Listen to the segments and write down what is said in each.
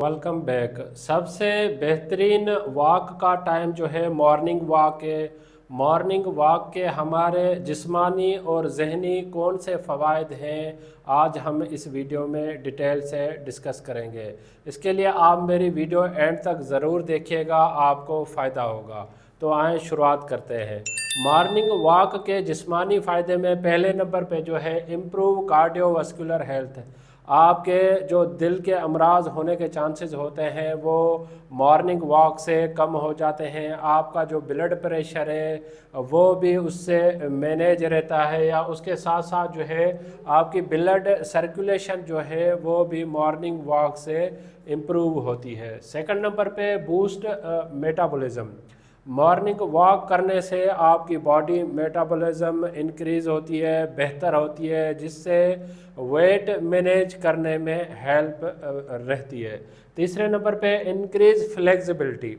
Welcome back. सबसे बेहतरीन walk का टाइम जो है मॉर्निंग वॉक है। मॉर्निंग वॉक के हमारे जिस्मानी और ज़हनी कौन से फ़वाइद हैं, आज हम इस वीडियो में डिटेल से डिस्कस करेंगे। इसके लिए आप मेरी वीडियो एंड तक ज़रूर देखिएगा, आपको फ़ायदा होगा। तो आए शुरुआत करते हैं। मॉर्निंग वॉक के जिस्मानी फ़ायदे में पहले नंबर पे जो है इम्प्रूव कार्डियोवास्कुलर हेल्थ। आपके जो दिल के अमराज होने के चांसेस होते हैं वो मॉर्निंग वॉक से कम हो जाते हैं। आपका जो ब्लड प्रेशर है वो भी उससे मैनेज रहता है, या उसके साथ साथ जो है आपकी ब्लड सर्कुलेशन जो है वो भी मॉर्निंग वॉक से इम्प्रूव होती है। सेकंड नंबर पे बूस्ट मेटाबॉलिज्म। मॉर्निंग वॉक करने से आपकी बॉडी मेटाबॉलिज्म इंक्रीज़ होती है, बेहतर होती है, जिससे वेट मैनेज करने में हेल्प रहती है। तीसरे नंबर पे इंक्रीज फ्लेक्सिबिलिटी।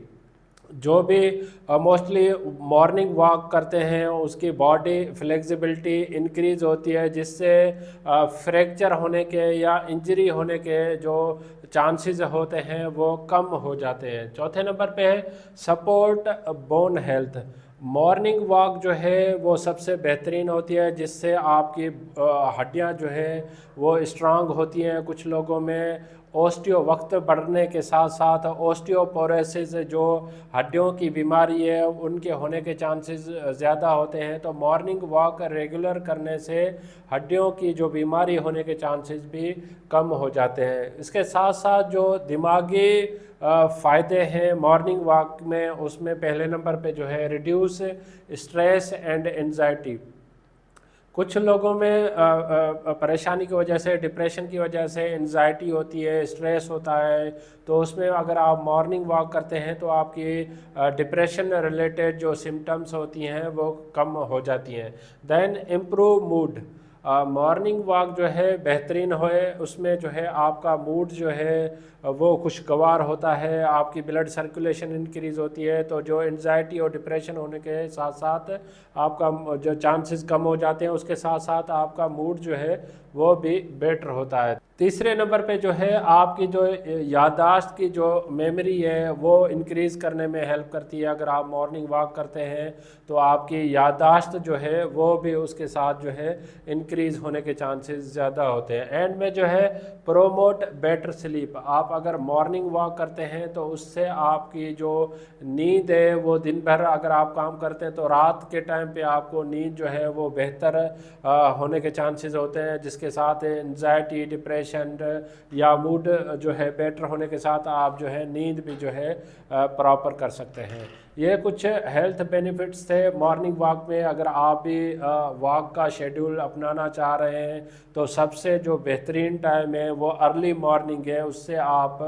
जो भी मोस्टली मॉर्निंग वॉक करते हैं उसकी बॉडी फ्लेक्सिबिलिटी इंक्रीज़ होती है, जिससे फ्रैक्चर होने के या इंजरी होने के जो चांसेस होते हैं वो कम हो जाते हैं। चौथे नंबर पे है support bone health. Morning walk जो है वो सबसे बेहतरीन होती है, जिससे आपकी हड्डियां जो है वो स्ट्रांग होती हैं। कुछ लोगों में ओस्टियो वक्त बढ़ने के साथ साथ ओस्टियोपोरोसिस जो हड्डियों की बीमारी है उनके होने के चांसेस ज़्यादा होते हैं। तो मॉर्निंग वॉक रेगुलर करने से हड्डियों की जो बीमारी होने के चांसेस भी कम हो जाते हैं। इसके साथ साथ जो दिमागी फ़ायदे हैं मॉर्निंग वॉक में, उसमें पहले नंबर पे जो है रिड्यूस स्ट्रेस एंड एंजाइटी। कुछ लोगों में परेशानी की वजह से, डिप्रेशन की वजह से एंजाइटी होती है, स्ट्रेस होता है। तो उसमें अगर आप मॉर्निंग वॉक करते हैं तो आपकी डिप्रेशन रिलेटेड जो सिम्टम्स होती हैं वो कम हो जाती हैं। Then improve mood. Morning walk जो है बेहतरीन होए, उसमें जो है आपका मूड जो है वो खुशगवार होता है, आपकी ब्लड सर्कुलेशन इंक्रीज़ होती है। तो जो एंजाइटी और डिप्रेशन होने के साथ साथ आपका जो चांसेस कम हो जाते हैं, उसके साथ साथ आपका मूड जो है वो भी बेटर होता है। तीसरे नंबर पे जो है आपकी जो याददाश्त की जो मेमोरी है वो इंक्रीज़ करने में हेल्प करती है। अगर आप मॉर्निंग वॉक करते हैं तो आपकी याददाश्त जो है वो भी उसके साथ जो है इंक्रीज़ होने के चांसेस ज़्यादा होते हैं। एंड में जो है प्रोमोट बेटर स्लीप। आप अगर मॉर्निंग वॉक करते हैं तो उससे आपकी जो नींद है वो दिन भर अगर आप काम करते हैं तो रात के टाइम पे आपको नींद जो है वो बेहतर होने के चांसेस होते हैं, जिसके साथ एंजाइटी, डिप्रेशन या मूड जो है बेटर होने के साथ आप जो है नींद भी जो है प्रॉपर कर सकते हैं। ये कुछ हेल्थ बेनिफिट्स थे मॉर्निंग वॉक में। अगर आप भी वॉक का शेड्यूल अपनाना चाह रहे हैं तो सबसे जो बेहतरीन टाइम है वो अर्ली मॉर्निंग है, उससे आप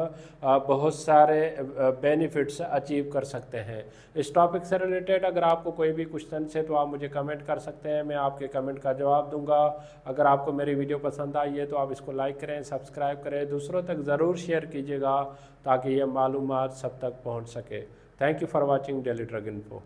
बहुत सारे बेनिफिट्स अचीव कर सकते हैं। इस टॉपिक से रिलेटेड अगर आपको कोई भी क्वेश्चन है तो आप मुझे कमेंट कर सकते हैं, मैं आपके कमेंट का जवाब दूंगा। अगर आपको मेरी वीडियो पसंद आई है तो आप इसको लाइक करें, सब्सक्राइब करें, दूसरों तक ज़रूर शेयर कीजिएगा ताकि ये मालूमात सब तक पहुँच सके। Thank you for watching Daily Drug Info.